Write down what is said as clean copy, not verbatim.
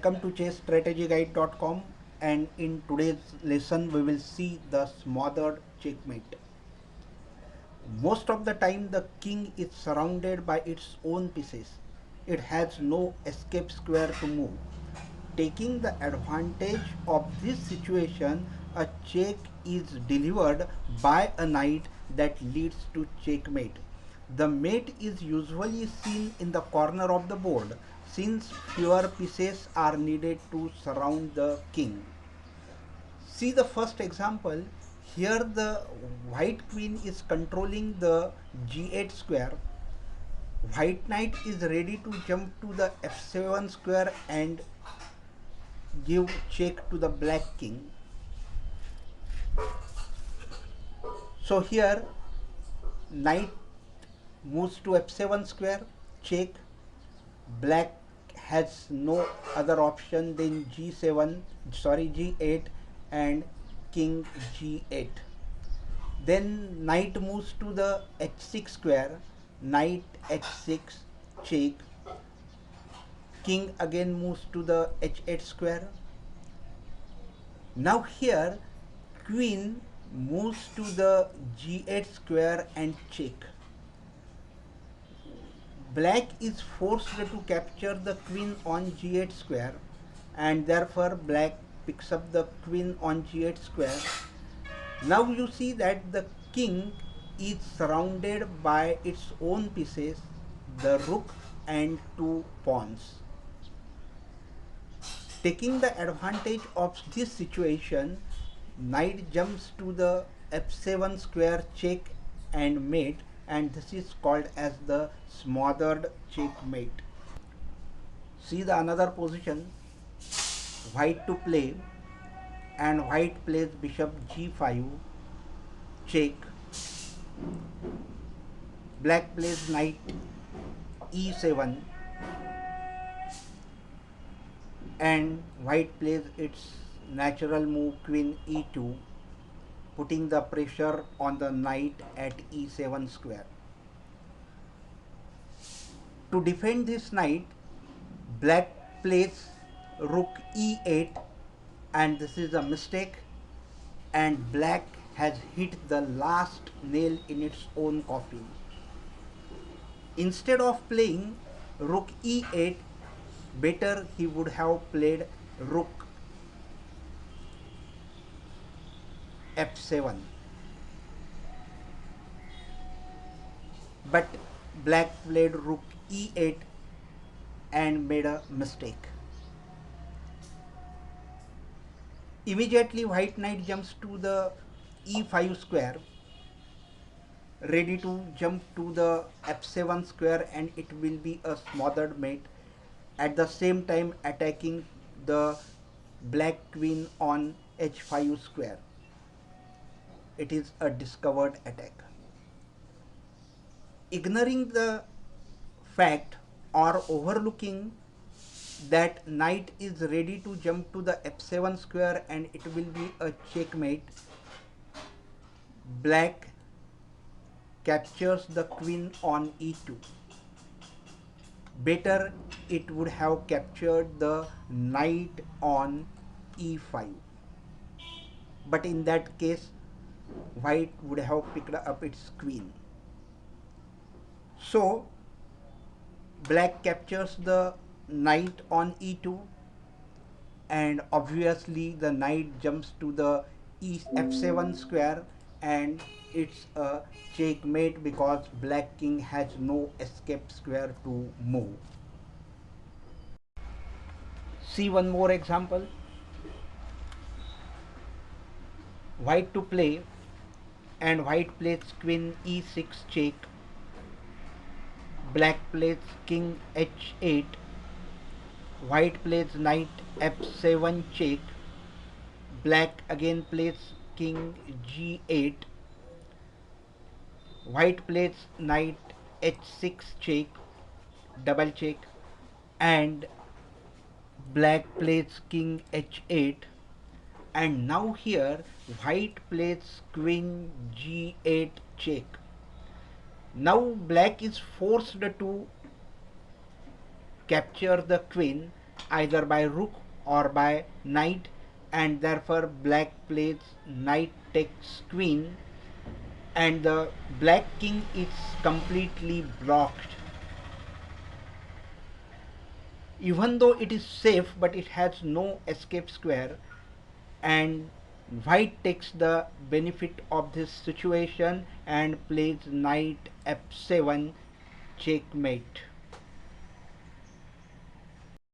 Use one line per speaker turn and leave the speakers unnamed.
Welcome to chessstrategyguide.com, and in today's lesson we will see the smothered checkmate. Most of the time the king is surrounded by its own pieces. It has no escape square to move. Taking the advantage of this situation, a check is delivered by a knight that leads to checkmate. The mate is usually seen in the corner of the board since fewer pieces are needed to surround the king. See the first example. Here the white queen is controlling the g8 square. White knight is ready to jump to the f7 square and give check to the black king. So here knight moves to f7 square, check. Black has no other option than g8 and king g8. Then knight moves to the h6 square, knight h6, check. King again moves to the h8 square. Now here queen moves to the g8 square and check. Black is forced to capture the queen on g8 square, and therefore black picks up the queen on g8 square. Now you see that the king is surrounded by its own pieces, the rook and two pawns. Taking the advantage of this situation, knight jumps to the f7 square, check and mate, and this is called as the smothered checkmate. See the another position. White to play, and white plays bishop g5, check. Black plays knight e7, and white plays its natural move queen e2, putting the pressure on the knight at e7 square. To defend this knight, black plays rook e8, and this is a mistake, and black has hit the last nail in its own coffin. Instead of playing rook e8, better he would have played rook f7. But black played rook e8 and made a mistake. Immediately white knight jumps to the e5 square, ready to jump to the f7 square, and it will be a smothered mate, at the same time attacking the black queen on h5 square. It is a discovered attack. Ignoring the fact or overlooking that knight is ready to jump to the f7 square and it will be a checkmate, black captures the queen on e2. Better it would have captured the knight on e5, but in that case white would have picked up its queen. So black captures the knight on e2, and obviously the knight jumps to the f7 square, and it's a checkmate because black king has no escape square to move. See one more example. White to play, and white plays queen e6, check. Black plays king h8, white plays knight f7, check. Black again plays king g8, white plays knight h6, check, double check, and black plays king h8, and now here white plays queen g8, check. Now black is forced to capture the queen, either by rook or by knight, and therefore black plays knight takes queen, and the black king is completely blocked. Even though it is safe, but it has no escape square, and white takes the benefit of this situation and plays knight f7, checkmate.